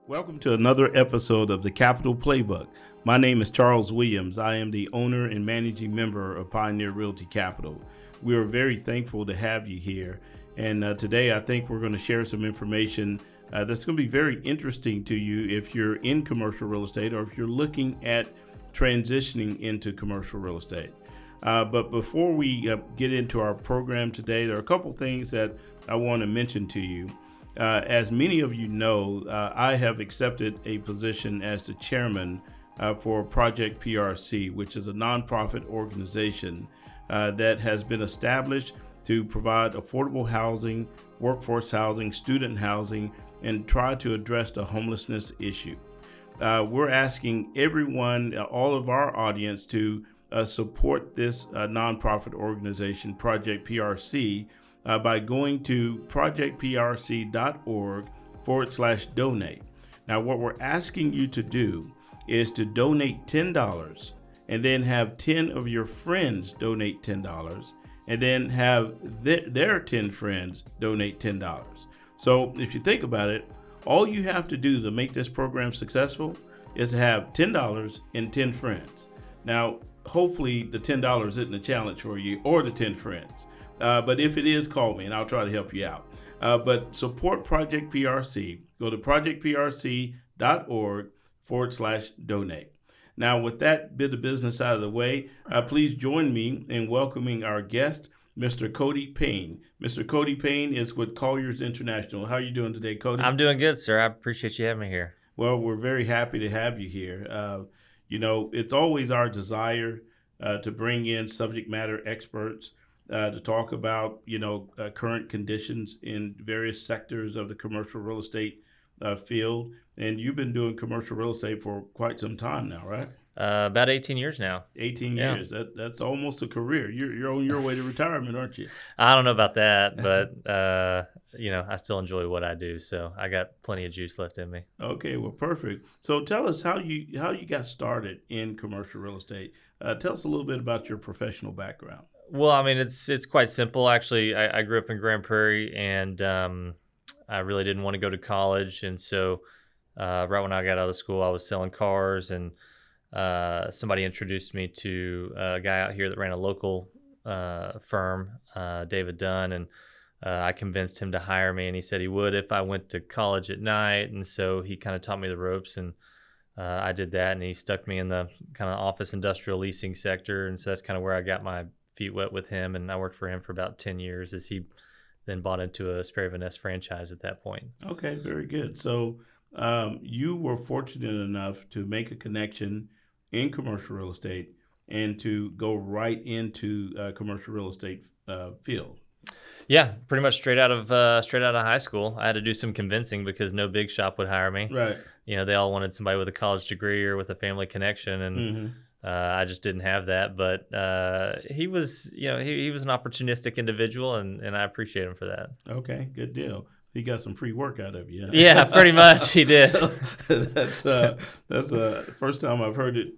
Welcome to another episode of the Capital Playbook. My name is Charles Williams. I am the owner and managing member of Pioneer Realty Capital. We are very thankful to have you here. And today I think we're going to share some information that's going to be very interesting to you if you're in commercial real estate or if you're looking at transitioning into commercial real estate. But before we get into our program today, there are a couple things that I want to mention to you. As many of you know, I have accepted a position as the chairman for Project PRC, which is a nonprofit organization that has been established to provide affordable housing, workforce housing, student housing, and try to address the homelessness issue. We're asking everyone, all of our audience, to support this nonprofit organization, Project PRC, by going to projectprc.org/donate. Now, what we're asking you to do is to donate $10 and then have 10 of your friends donate $10 and then have their 10 friends donate $10. So if you think about it, all you have to do to make this program successful is to have $10 and 10 friends. Now, hopefully the $10 isn't a challenge for you or the 10 friends. But if it is, call me and I'll try to help you out. But support Project PRC. Go to projectprc.org/donate. Now, with that bit of business out of the way, please join me in welcoming our guest, Mr. Cody Payne. Mr. Cody Payne is with Colliers International. How are you doing today, Cody? I'm doing good, sir. I appreciate you having me here. Well, we're very happy to have you here. It's always our desire to bring in subject matter experts to talk about, current conditions in various sectors of the commercial real estate field. And you've been doing commercial real estate for quite some time now, right? About 18 years now. 18 years. That's almost a career. You're on your way to retirement, aren't you? I don't know about that, but I still enjoy what I do, so I got plenty of juice left in me. Okay, well, perfect. So tell us how you got started in commercial real estate. Tell us a little bit about your professional background. Well, I mean, it's quite simple. Actually, I grew up in Grand Prairie, and I really didn't want to go to college. And so right when I got out of school, I was selling cars, and somebody introduced me to a guy out here that ran a local firm, David Dunn, and I convinced him to hire me, and he said he would if I went to college at night. And so he kind of taught me the ropes, and I did that, and he stuck me in the kind of office industrial leasing sector. And so that's kind of where I got my feet wet with him, and I worked for him for about 10 years as he then bought into a Sperry Van Ness franchise at that point. Okay, very good. So you were fortunate enough to make a connection in commercial real estate and to go right into commercial real estate field. Yeah, pretty much straight out of high school. I had to do some convincing because no big shop would hire me. Right. They all wanted somebody with a college degree or with a family connection, and I just didn't have that. But he was, he was an opportunistic individual, and I appreciate him for that. Okay, good deal. He got some free work out of you. Huh? Yeah, pretty much he did. So that's the first time I've heard it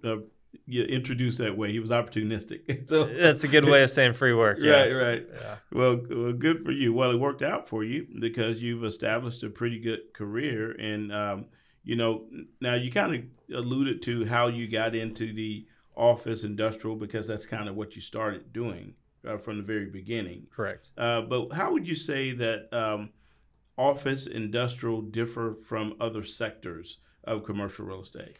introduced that way. He was opportunistic. So that's a good way of saying free work. Yeah. Right. Yeah. Well, good for you. Well, it worked out for you because you've established a pretty good career, and now you kind of alluded to how you got into the office industrial because that's kind of what you started doing from the very beginning. Correct. But how would you say that office industrial differ from other sectors of commercial real estate?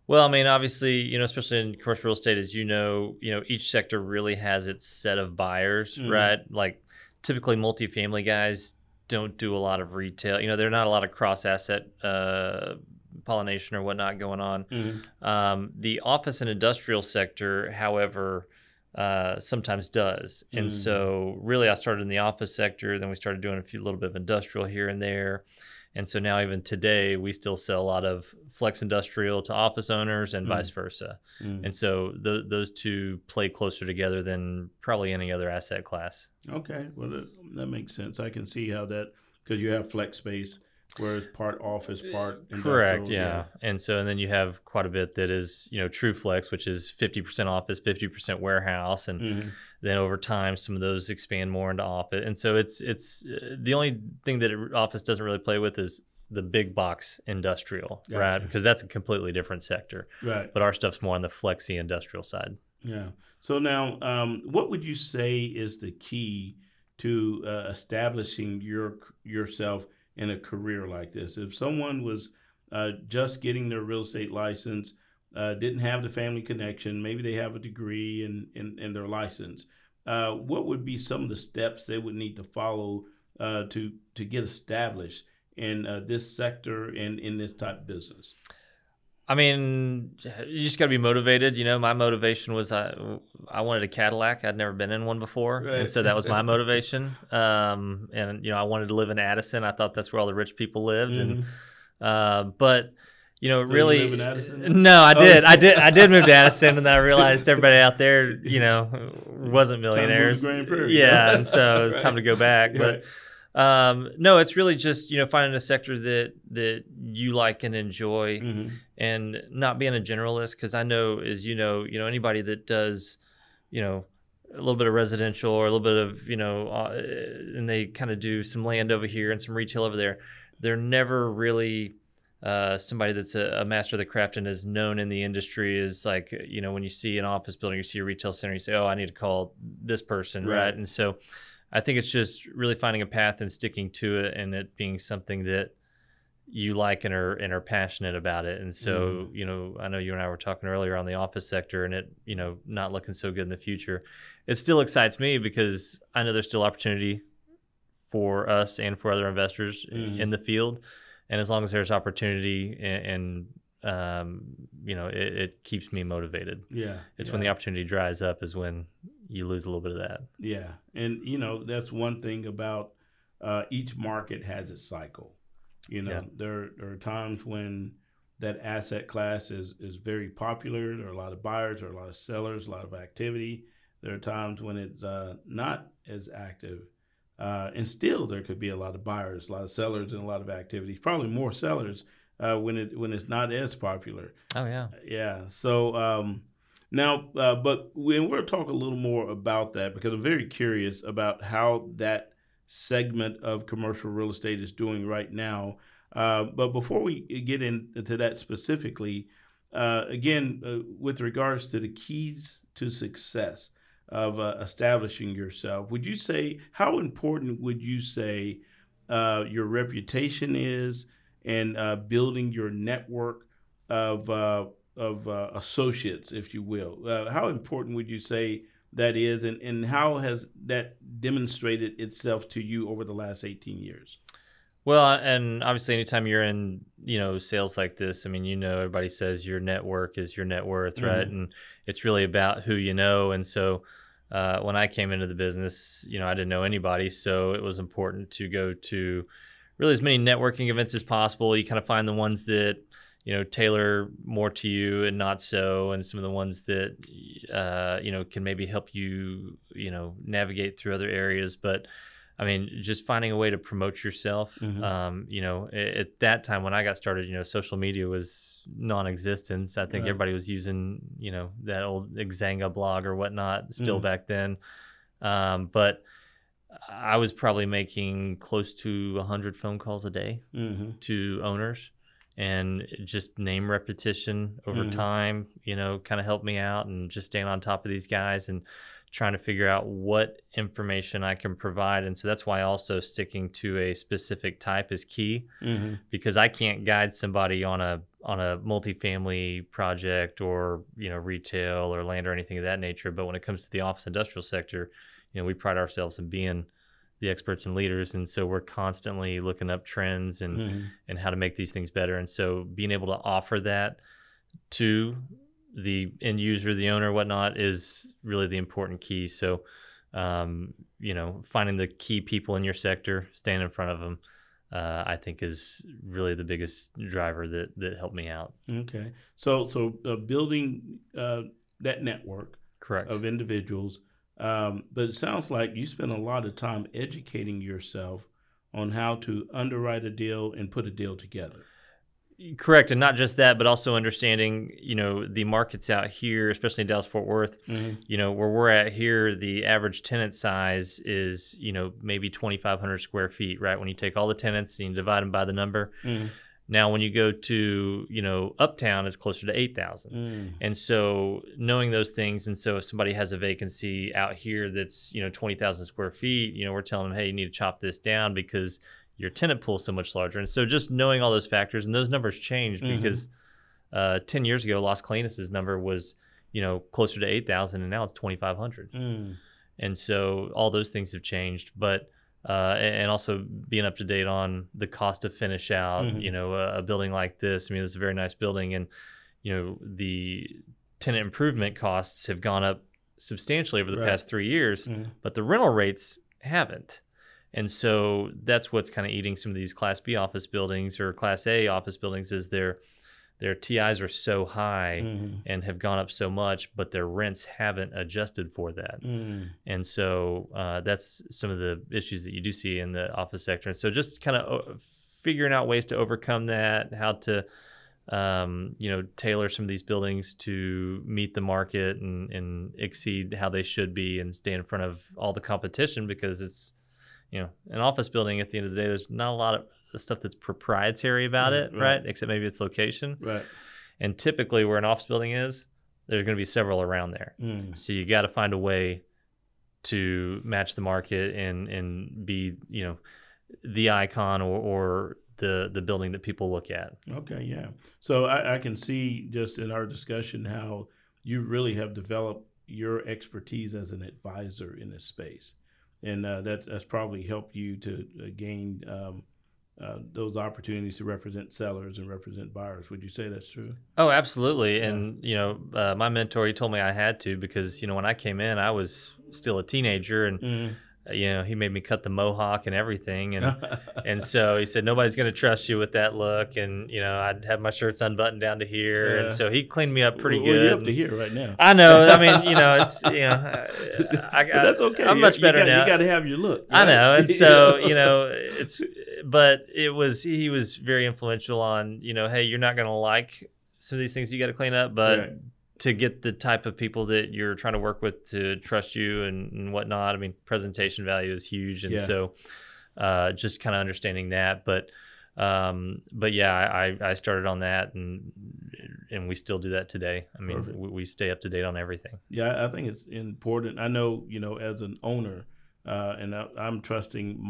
Well, I mean, obviously, especially in commercial real estate, as each sector really has its set of buyers, right? Like typically multifamily guys don't do a lot of retail. There are not a lot of cross-asset pollination or whatnot going on. The office and industrial sector, however, sometimes does. And so really I started in the office sector, then we started doing a little bit of industrial here and there. And so now even today, we still sell a lot of flex industrial to office owners and vice versa. And so those two play closer together than probably any other asset class. Okay, well, that makes sense. I can see how that, because you have flex space, whereas part office, part industrial. Correct, yeah. And then you have quite a bit that is, true flex, which is 50% office, 50% warehouse. And then over time, some of those expand more into office. And so it's the only thing that office doesn't really play with is the big box industrial, Gotcha. right? Because that's a completely different sector. Right. But our stuff's more on the flexi industrial side. Yeah. So now, what would you say is the key to establishing yourself in a career like this? If someone was just getting their real estate license, didn't have the family connection, maybe they have a degree in their license, what would be some of the steps they would need to follow to get established in this sector and in this type of business? I mean, you just got to be motivated. You know, my motivation was I wanted a Cadillac. I'd never been in one before. Right. And so that was my motivation. And, you know, I wanted to live in Addison. I thought that's where all the rich people lived. Mm-hmm. But, you know, So really, you live in Addison? no, I did. I did move to Addison, and then I realized everybody out there, you know, wasn't millionaires. Time to move to Grand Prairie. Yeah. And so it's Right. time to go back. But, no, it's really just, you know, finding a sector that you like and enjoy, Mm-hmm. and not being a generalist. Because I know, as you know, anybody that does, you know, a little bit of residential or a little bit of, you know, and they kind of do some land over here and some retail over there, they're never really somebody that's a master of the craft and is known in the industry. Is like, you know, when you see an office building, you see a retail center, you say, oh, I need to call this person, right? And so I think it's just really finding a path and sticking to it, and it being something that you like and are passionate about it. And so, you know, I know you and I were talking earlier on the office sector, and it, you know, not looking so good in the future. It still excites me because I know there's still opportunity for us and for other investors in the field. And as long as there's opportunity and you know, it keeps me motivated. Yeah. It's when the opportunity dries up is when you lose a little bit of that. Yeah. And, you know, that's one thing about each market has its cycle. You know, there are times when that asset class is very popular. There are a lot of buyers, there are a lot of sellers, a lot of activity. There are times when it's not as active. And still there could be a lot of buyers, a lot of sellers, and a lot of activity. Probably more sellers when it's not as popular. Oh, yeah. Yeah. So now, but we'll talk a little more about that, because I'm very curious about how that segment of commercial real estate is doing right now. But before we get into that specifically, again, with regards to the keys to success of establishing yourself, would you say, how important would you say your reputation is, and building your network of associates, if you will? How important would you say that is, and how has that demonstrated itself to you over the last 18 years? Well, and obviously anytime you're in, you know, sales like this, I mean, you know, everybody says your network is your net worth, right? And it's really about who you know. And so when I came into the business, you know, I didn't know anybody, so it was important to go to really as many networking events as possible. You kind of find the ones that, you know, tailor more to you and not so, and some of the ones that, you know, can maybe help you, you know, navigate through other areas. But I mean, just finding a way to promote yourself. You know, at that time when I got started, you know, social media was non-existent. I think everybody was using, you know, that old Xanga blog or whatnot still back then. But I was probably making close to 100 phone calls a day to owners, and just name repetition over time, you know, kind of helped me out, and just staying on top of these guys and trying to figure out what information I can provide. And so that's why also sticking to a specific type is key, because I can't guide somebody on a multifamily project or, you know, retail or land or anything of that nature. But when it comes to the office industrial sector, you know, we pride ourselves in being the experts and leaders. And so we're constantly looking up trends and how to make these things better. And so being able to offer that to the end user, the owner, whatnot, is really the important key. So, you know, finding the key people in your sector, staying in front of them, I think is really the biggest driver that helped me out. Okay. So building that network Correct. of individuals. But it sounds like you spend a lot of time educating yourself on how to underwrite a deal and put a deal together. Correct, and not just that, but also understanding, the markets out here, especially in Dallas-Fort Worth, where we're at here, the average tenant size is, maybe 2,500 square feet, right? When you take all the tenants and you divide them by the number. Now, when you go to, uptown, it's closer to 8,000. And so knowing those things, and so if somebody has a vacancy out here that's, 20,000 square feet, we're telling them, hey, you need to chop this down because your tenant pool is so much larger. And so just knowing all those factors, and those numbers changed because 10 years ago, Las Colinas' number was, closer to 8,000, and now it's 2,500. And so all those things have changed. But and also being up to date on the cost to finish out, a building like this. I mean, this is a very nice building, and the tenant improvement costs have gone up substantially over the past 3 years, but the rental rates haven't. And so that's what's kind of eating some of these Class B office buildings or Class A office buildings is their TIs are so high and have gone up so much, but their rents haven't adjusted for that. And so that's some of the issues that you do see in the office sector. And so just kind of figuring out ways to overcome that, how to tailor some of these buildings to meet the market and exceed how they should be and stay in front of all the competition, because it's, an office building at the end of the day, there's not a lot of the stuff that's proprietary about it, right? Except maybe its location. Right. And typically where an office building is, there's going to be several around there. So you got to find a way to match the market and be, the icon or the building that people look at. Okay, yeah. So I can see just in our discussion how you really have developed your expertise as an advisor in this space. And that's probably helped you to gain those opportunities to represent sellers and represent buyers. Would you say that's true? Oh, absolutely. Yeah. And, my mentor, he told me I had to because, when I came in, I was still a teenager and, he made me cut the mohawk and everything. And so he said, nobody's going to trust you with that look. And, I'd have my shirts unbuttoned down to here. And so he cleaned me up pretty good. Well, you're up to here right now. I know. I mean, it's, that's okay. I'm much better now. You got to have your look. Right? I know. And so, but he was very influential on, hey, you're not going to like some of these things you got to clean up, but to get the type of people that you're trying to work with to trust you and whatnot. I mean, presentation value is huge. And so just kind of understanding that. But yeah, I started on that and we still do that today. I mean, we stay up to date on everything. Yeah, I think it's important. I know, as an owner, and I'm trusting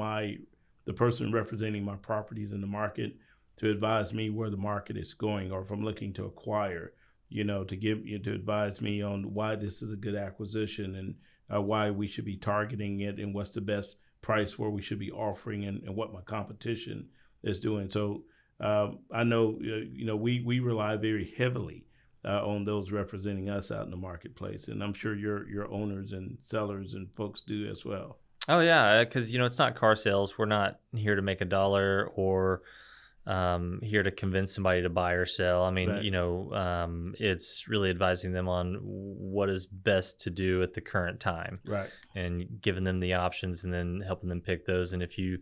the person representing my properties in the market to advise me where the market is going, or if I'm looking to acquire, to advise me on why this is a good acquisition and why we should be targeting it and what's the best price where we should be offering and what my competition is doing. So I know, we rely very heavily on those representing us out in the marketplace. And I'm sure your owners and sellers and folks do as well. Oh, yeah, because, it's not car sales. We're not here to make a dollar or here to convince somebody to buy or sell. I mean, it's really advising them on what is best to do at the current time, right? And giving them the options and then helping them pick those. And if you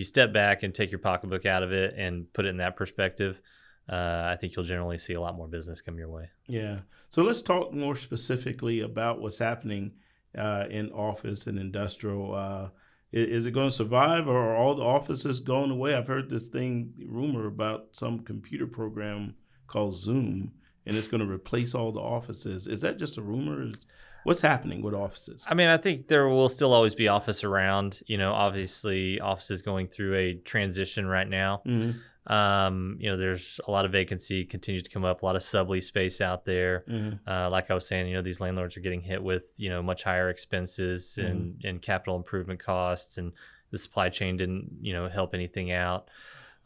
step back and take your pocketbook out of it and put it in that perspective, I think you'll generally see a lot more business come your way. Yeah. So let's talk more specifically about what's happening in office and industrial. Is it going to survive, or are all the offices going away? I've heard this rumor about some computer program called Zoom, and it's going to replace all the offices. Is that just a rumor? What's happening with offices? I mean, I think there will still always be office around. Obviously, offices going through a transition right now. There's a lot of vacancy continues to come up, a lot of sublease space out there. Like I was saying, these landlords are getting hit with, much higher expenses and capital improvement costs, and the supply chain didn't, help anything out.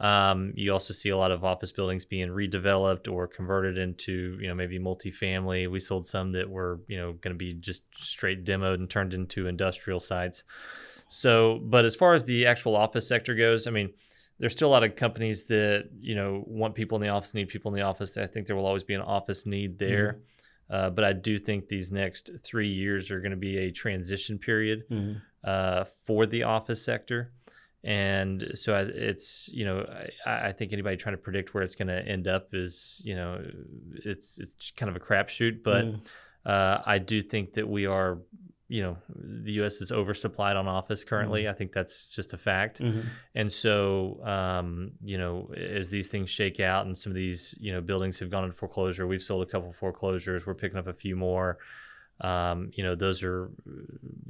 You also see a lot of office buildings being redeveloped or converted into, maybe multifamily. We sold some that were, going to be just straight demoed and turned into industrial sites. So, but as far as the actual office sector goes, I mean, there's still a lot of companies that, want people in the office, need people in the office. I think there will always be an office need there. But I do think these next 3 years are going to be a transition period for the office sector. And so it's, I think anybody trying to predict where it's going to end up is, it's kind of a crapshoot. But I do think that we are, the U.S. is oversupplied on office currently. I think that's just a fact. And so, as these things shake out and some of these, buildings have gone into foreclosure, we've sold a couple foreclosures. We're picking up a few more. Those are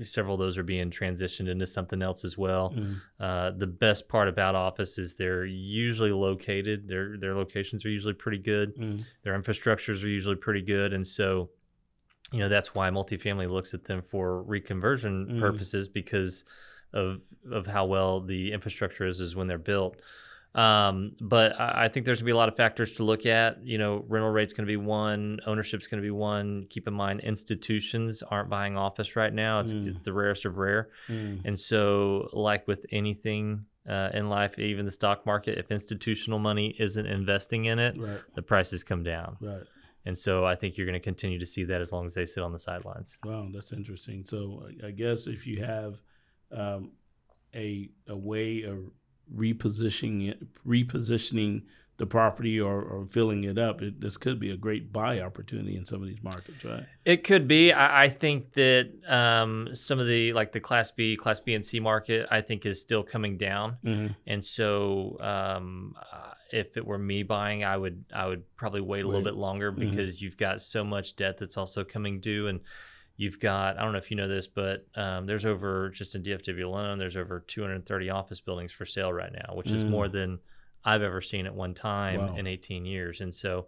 several of those are being transitioned into something else as well. The best part about office is they're usually located. Their locations are usually pretty good. Their infrastructures are usually pretty good, and so that's why multifamily looks at them for reconversion purposes, because of how well the infrastructure is when they're built. But I think there's gonna be a lot of factors to look at. Rental rate's gonna be one, ownership's gonna be one. Keep in mind, institutions aren't buying office right now. It's the rarest of rare. And so, like with anything in life, even the stock market, if institutional money isn't investing in it, the prices come down. And so I think you're going to continue to see that as long as they sit on the sidelines. Wow, that's interesting. So I guess if you have a way of repositioning the property or filling it up, this could be a great buy opportunity in some of these markets, right? It could be. I think that some of the Class B and C market, I think, is still coming down. And so if it were me buying, I would probably wait a little bit longer, because you've got so much debt that's also coming due. And you've got, I don't know if you know this, but there's over, just in DFW alone, there's over 230 office buildings for sale right now, which is more than I've ever seen at one time in 18 years. And so,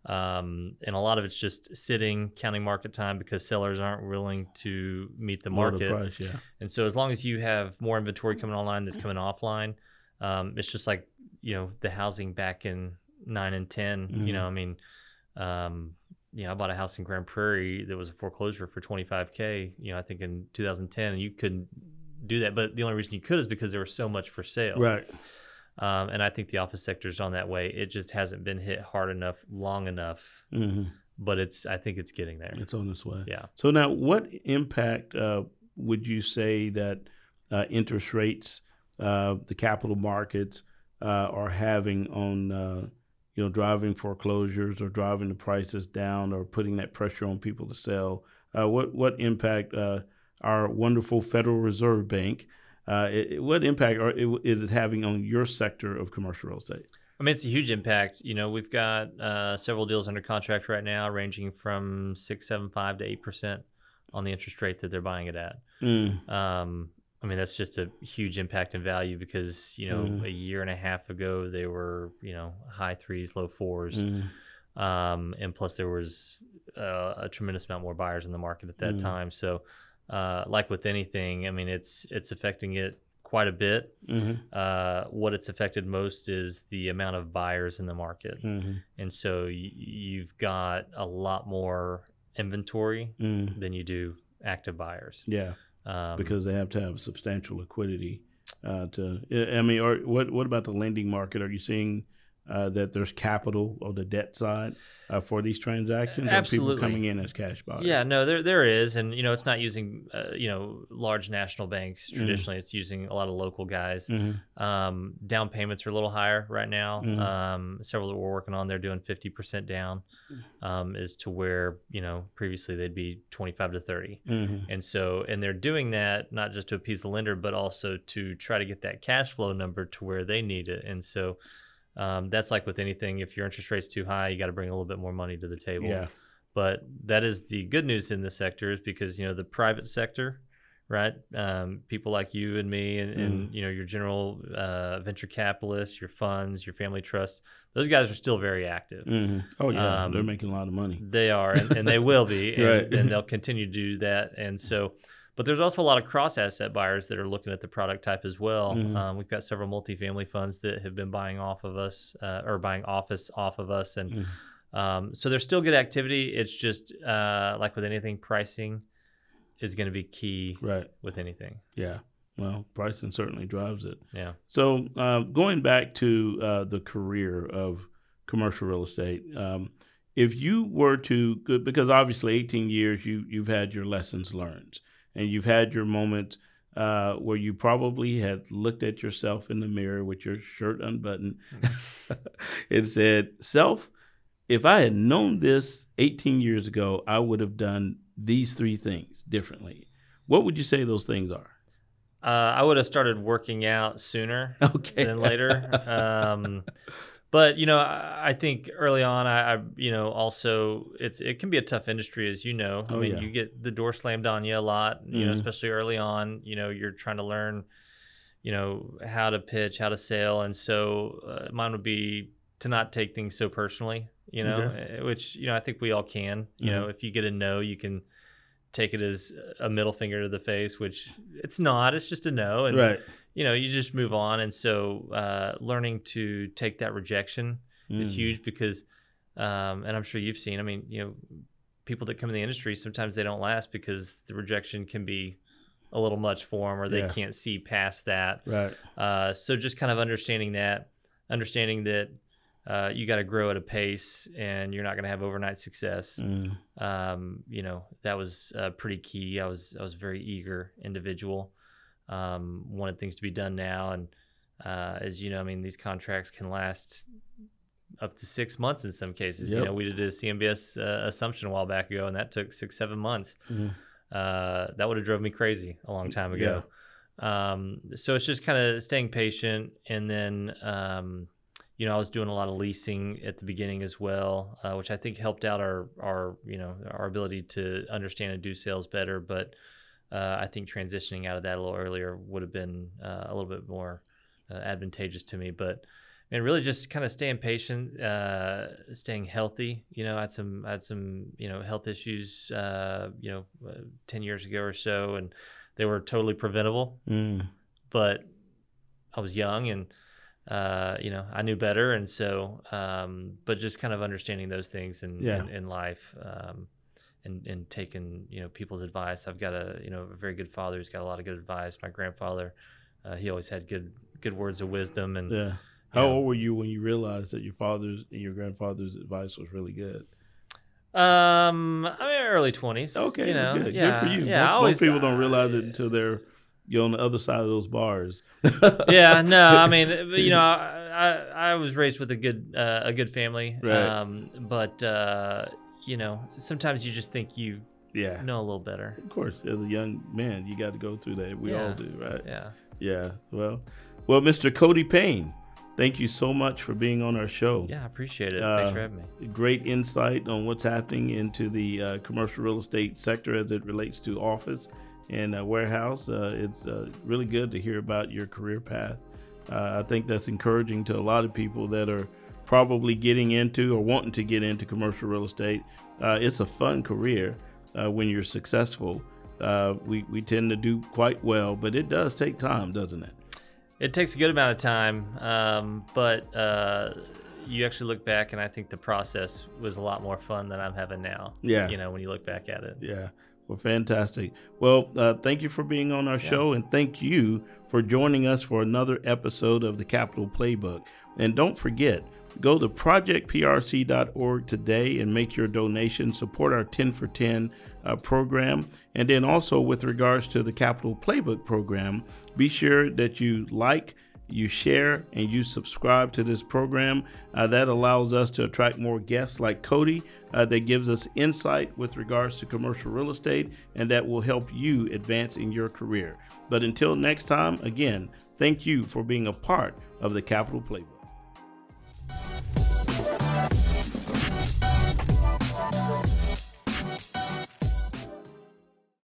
and a lot of it's just sitting, counting market time, because sellers aren't willing to meet the market. Price, And so as long as you have more inventory coming online that's coming offline, it's just like, the housing back in 9 and 10, I bought a house in Grand Prairie that was a foreclosure for $25K, I think in 2010, and you couldn't do that. But the only reason you could is because there was so much for sale. Right. And I think the office sector is on that way. It just hasn't been hit hard enough, long enough. But I think it's getting there. It's on its way. Yeah. So now, what impact would you say that interest rates, the capital markets, are having on driving foreclosures or driving the prices down or putting that pressure on people to sell? What impact our wonderful Federal Reserve Bank, what impact is it having on your sector of commercial real estate? I mean, it's a huge impact. We've got several deals under contract right now, ranging from 6.75% to 8% on the interest rate that they're buying it at. I mean, that's just a huge impact in value, because, a year and a half ago, they were, high 3s, low 4s. And plus there was a tremendous amount more buyers in the market at that time. So like with anything, I mean, it's affecting it quite a bit. What it's affected most is the amount of buyers in the market. And so you've got a lot more inventory than you do active buyers. Yeah. Because they have to have substantial liquidity or what about the lending market? Are you seeing that there's capital on the debt side for these transactions? Absolutely. Or people coming in as cash buyers? Yeah, no, there is. And, it's not using, large national banks. Traditionally, it's using a lot of local guys. Down payments are a little higher right now. Several that we're working on, they're doing 50% down, as to where, previously they'd be 25 to 30. And so, and they're doing that not just to appease the lender, but also to try to get that cash flow number to where they need it. And so, that's like with anything. If your interest rate's too high, you got to bring a little bit more money to the table. Yeah. But that is the good news in this sector, is because, the private sector, right? People like you and me and your general venture capitalists, your funds, your family trusts, those guys are still very active. Oh, yeah. They're making a lot of money. They are, and they will be, and, Right. and they'll continue to do that. And so, but there's also a lot of cross-asset buyers that are looking at the product type as well. We've got several multifamily funds that have been buying off of us, or buying office off of us. And so there's still good activity. It's just like with anything, pricing is going to be key with anything. Yeah. Well, pricing certainly drives it. Yeah. So going back to the career of commercial real estate, if you were to, because obviously 18 years, you've had your lessons learned. And you've had your moments where you probably had looked at yourself in the mirror with your shirt unbuttoned and said, "Self, if I had known this 18 years ago, I would have done these 3 things differently." What would you say those things are? I would have started working out sooner Okay. than later. But I think early on, I also it can be a tough industry, as you know. I mean, yeah. you get the door slammed on you a lot. Especially early on. You're trying to learn, how to pitch, how to sell, and so mine would be to not take things so personally. Okay. Which I think we all can. If you get a no, you can take it as a middle finger to the face, which it's not. It's just a no, and Right. you just move on. And so learning to take that rejection is huge because, and I'm sure you've seen. I mean, people that come in the industry, sometimes they don't last because the rejection can be a little much for them, or they can't see past that. Right. So just kind of understanding that you got to grow at a pace, and you're not going to have overnight success. That was pretty key. I was a very eager individual. Wanted things to be done now, and as you know, I mean, these contracts can last up to 6 months in some cases. Yep. We did a CMBS assumption a while back ago, and that took 6-7 months. That would have drove me crazy a long time ago. So it's just kind of staying patient, and then I was doing a lot of leasing at the beginning as well, which I think helped out our ability to understand and do sales better. But I think transitioning out of that a little earlier would have been a little bit more advantageous to me. But really just kind of staying patient, staying healthy. I had some health issues 10 years ago or so, and they were totally preventable. But I was young, and I knew better, and so but just kind of understanding those things in life, and taking people's advice. I've got a very good father who's got a lot of good advice. My grandfather, he always had good words of wisdom. And how old were you when you realized that your father's and your grandfather's advice was really good? I mean, early 20s. Okay, good. Yeah, Good for you. Yeah, Most people don't realize it until they're on the other side of those bars. Yeah, no, I mean, I was raised with a good family, right. But sometimes you just think you know a little better. Of course, as a young man, you got to go through that. We all do, right? Yeah. Well, Mr. Cody Payne, thank you so much for being on our show. Yeah, I appreciate it. Thanks for having me. Great insight on what's happening into the commercial real estate sector as it relates to office and warehouse. It's really good to hear about your career path. I think that's encouraging to a lot of people that are probably getting into or wanting to get into commercial real estate. It's a fun career when you're successful. We tend to do quite well, but it does take time, doesn't it? It takes a good amount of time, but you actually look back, and I think the process was a lot more fun than I'm having now. Yeah. When you look back at it. Yeah. Well, fantastic. Well, thank you for being on our show, and thank you for joining us for another episode of the Capital Playbook. And don't forget, go to projectprc.org today and make your donation. Support our 10 for 10 program. And then also with regards to the Capital Playbook program, be sure that you like, you share, and you subscribe to this program. That allows us to attract more guests like Cody that gives us insight with regards to commercial real estate, and that will help you advance in your career. But until next time, again, thank you for being a part of the Capital Playbook.